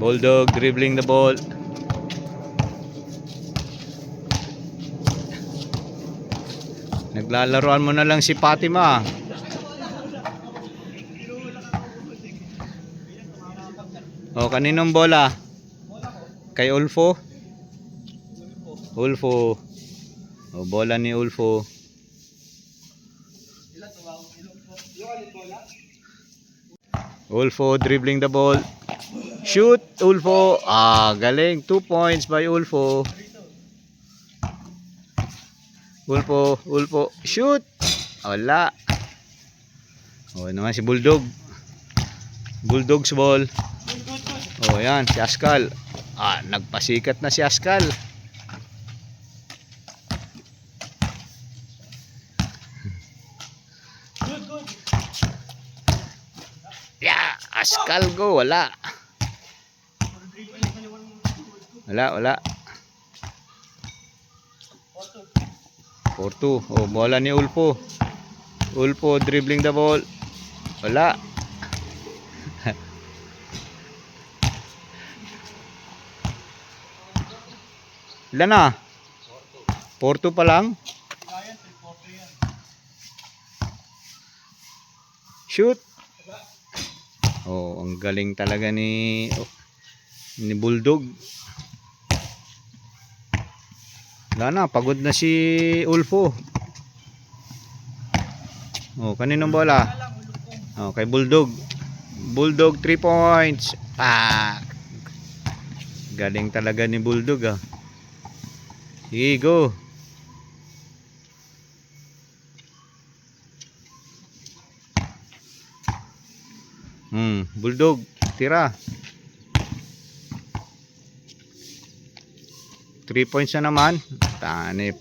Bulldog dribbling the ball. Naglalaroan mo na lang si Fatima. O, kaninong bola? Kay Ulfo? Ulfo. O, bola ni Ulfo. Ulfo dribbling the ball. Shoot, Ulfo. Galing. 2 points by Ulfo. Ulfo. Shoot. Wala. O, naman si Bulldog. Bulldog's ball. O, yan. Si Askal. Nagpasikat na si Askal. Askal go. Wala. 4-2. O, bola ni Ulfo. Ulfo dribbling the ball. Wala. Ilan na? 4-2 pa lang. Shoot. Ang galing talaga ni Bulldog. Wala na, pagod na si Ulfo. Kaninong bola? Kay Bulldog. Bulldog 3 points. Galing talaga ni Bulldog. Sige, go. Bulldog, tira. 3 points na naman.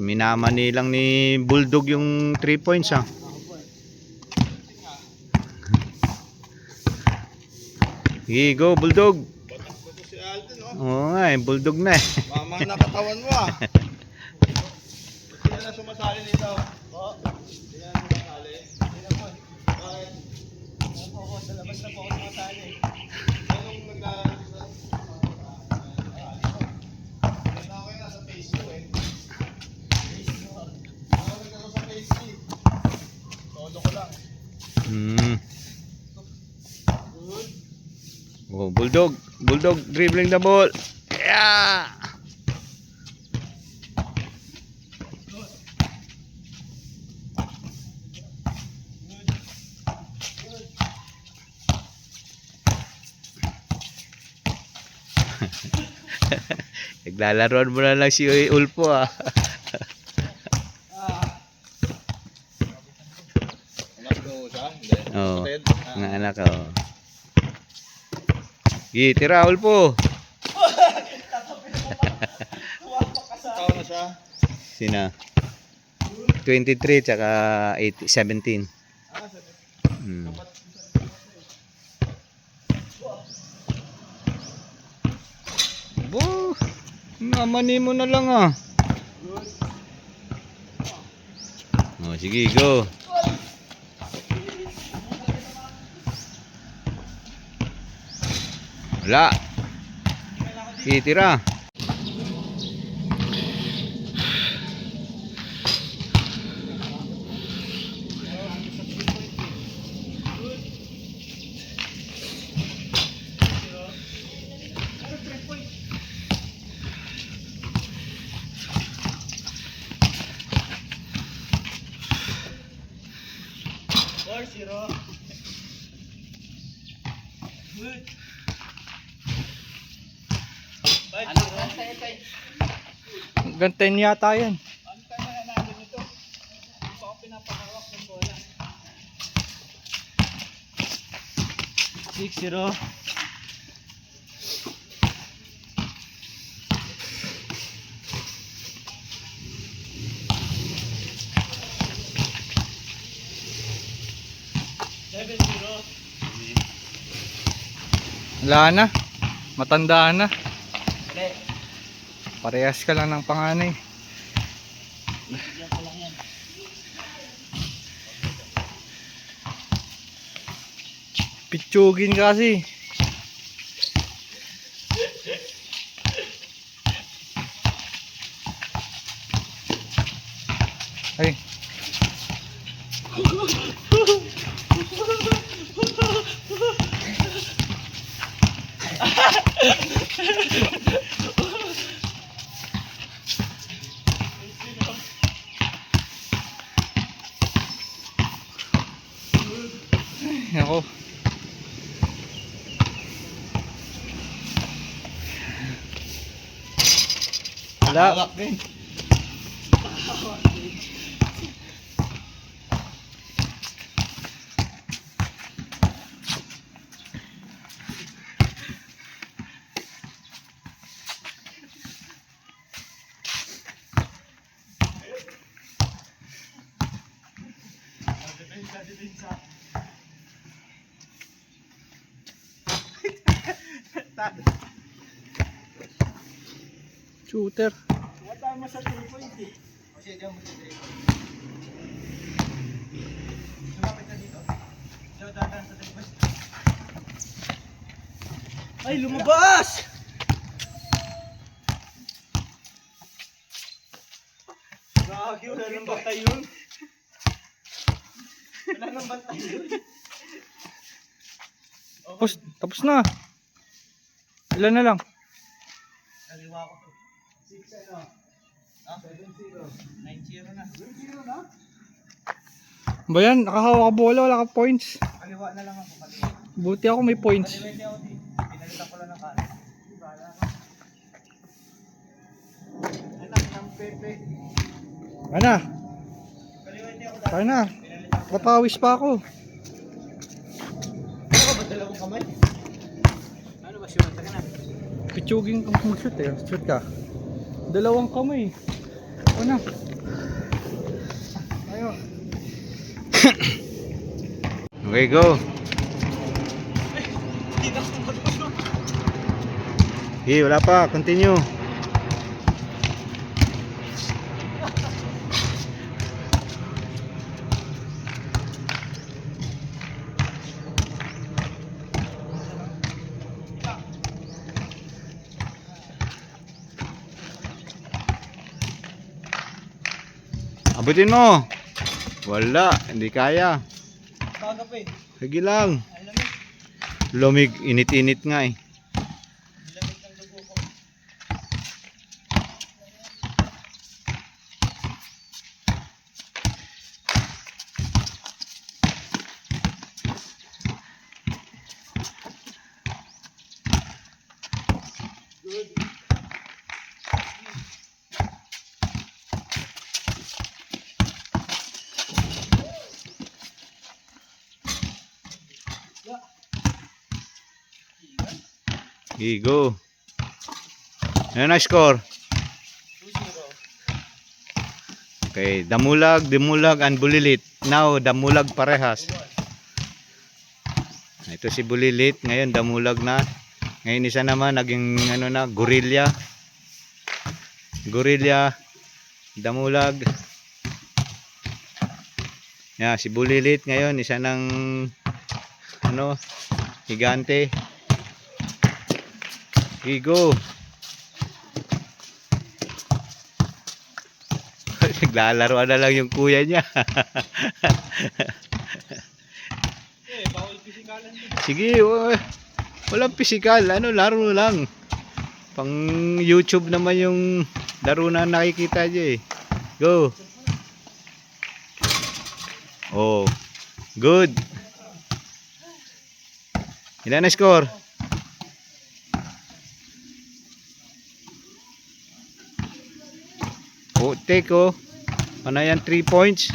Minamani lang ni Bulldog yung 3 points. Sige, go Bulldog. Oo nga, Bulldog na. Mama nakatawan mo. Hindi na sumasali nito. Hindi na sumasali. Hindi na po. Bakit? Sa labas na po ako sumasali. Anong naglalaro? Ako yung nasa phase 2 eh. Ako naglalaro sa phase 3. Solo ko lang. Bulldog dribbling the ball. Yeah. Naglalaroan mo na lang si Ulfo. Anak ko siya? Hindi. Nga anak ko. Sige, tira Ulfo. Tao na siya. Sina? 23 tsaka 17. Namani mo na lang sige, go. Wala. Sige, tira. Ganten yata yan. 6-0. Wala na. Matanda na. Parehas ka lang ng panganay. Pitsugin kasi. Ako. Wala. Hawak din. Depensa. Shooter. Wala mo sa 3 points eh. O siya, diyan mo sa 3 points. Lumapit na dito. Diyan, dadaan sa 3 points. Ay, lumabas! Gagi, wala nang bantay yun. Wala nang bantay yun. Tapos na. Ilan na lang? Kaliwa ko to. 6 ano? 7-0. 9-0 na. 9-0 na? Ba yan? Nakahawak ka bola, wala ka points. Kaliwa na lang ako, kaliwa. Buti ako may points. Kaliwa niya ako di. Pinalitan ko lang ng kanan. Bahala ka. Anak ng Pepe. Ano? Kaliwa niya ako Tayo na. Pinalitan ko. Papawis pa ako. Ano ka ba dalawang kamay? Ano ba siya? Taga na. Pichugin kang mag-shoot eh. Shoot ka. Dalawang kamay. Ano? Ayo. Okay, go. Hindi na ako matulog. Okay, wala pa. Continue. Abutin mo. Wala, hindi kaya. Baga pa eh. Sige lang. Alam mo, Lumig, init-init nga eh. lamig ng dugo ko. Good. Okay, go. Ano na score? 2-0. Okay, Damulag, Dimulag, and Bulilit. Now, Damulag parehas. Ito si Bulilit, ngayon Damulag na. Ngayon isa naman, naging ano na, Gorilla. Gorilla, Damulag. Yeah, si Bulilit ngayon, isa ng ano, Higante. Okay, go. Naglalaro na lang yung kuya niya. Bawal pisikalan dito. Sige, walang physical. Ano, laro lang. Pang YouTube naman yung laro na nakikita niyo eh. Go. Oh, good. Ilan na score? Oh, take oh. Ano yan, 3 points?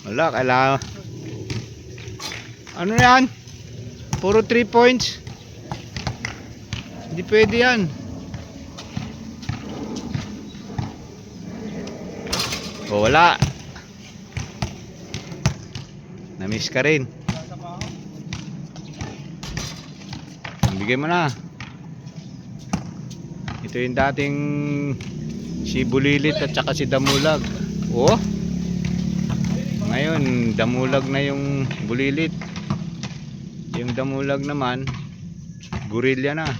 Wala, kailangan. Ano yan? Puro 3 points? Hindi pwede yan. Oh, wala. Na-miss ka rin. Nasa pa ako. Bigay mo na. Ito yung dating si Bulilit at saka si Damulag. Oh. Ngayon, Damulag na yung Bulilit. Yung Damulag naman, Gorilla na.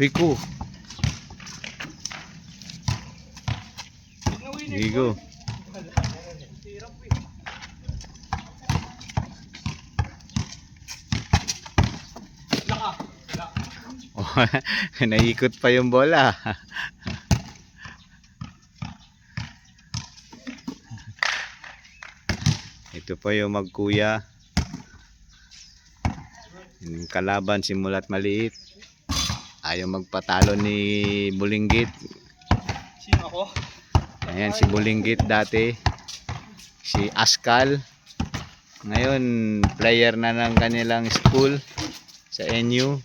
Rico. Digo. naikot pa yung bola. Ito po yung magkuya. Yung kalaban simulat maliit. Ayaw magpatalo ni Bulinggit. Sino ako? Ayan si Bulinggit dati. Si Askal. Ngayon player na ng kanilang school sa NU.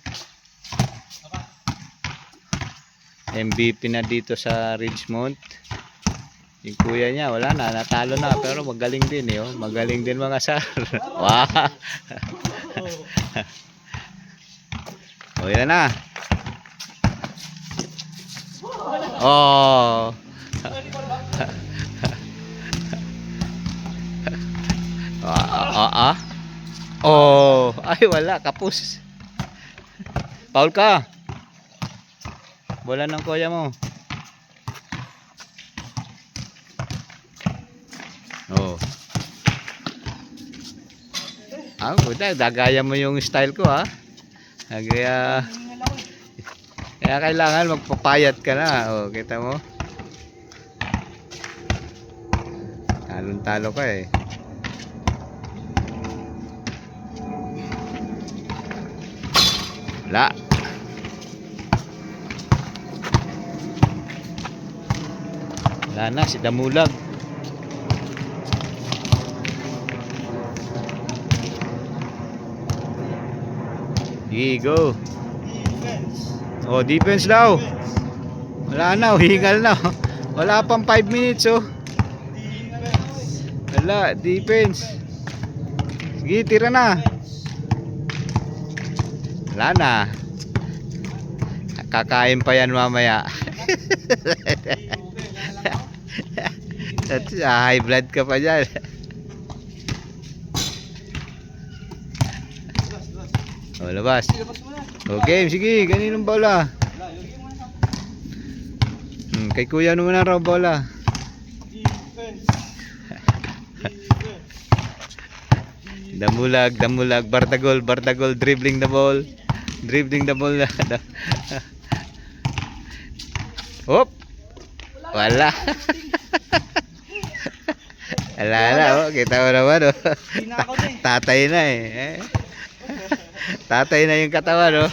MVP na dito sa Ridgemont. Yung kuya niya wala na, natalo na, pero magaling din eh, oh. Magaling din mga sir. Wow. O yan na. Oh. Oh, ay wala, kapus. Foul ka. Bola ng kuya mo. Oh. Puta, dagaya mo yung style ko ha. Kaya kailangan magpapayat ka na. Oh, kita mo? Talon-talo ka eh. Wala. Wala na si Damulag. Sige, go. Defense. Oh, defense daw. Wala na, hingal na. Wala pang 5 minutes oh. Defense. Wala, defense. Sige, tira na. Wala na. Kakain pa yan mamaya. At high blood ka pa dyan. Oh, labas. Labas mo na. Okay, sige, ganinong bola. Lagyan mo na. Kay kuya naman na raw bola. Defense. Damulag, Bardagol, dribbling the ball. Hop. Wala. Wala na, oh. Kita mo naman, oh. Hindi na ako na eh. Tatay na eh. Tatay na yung katawan, oh.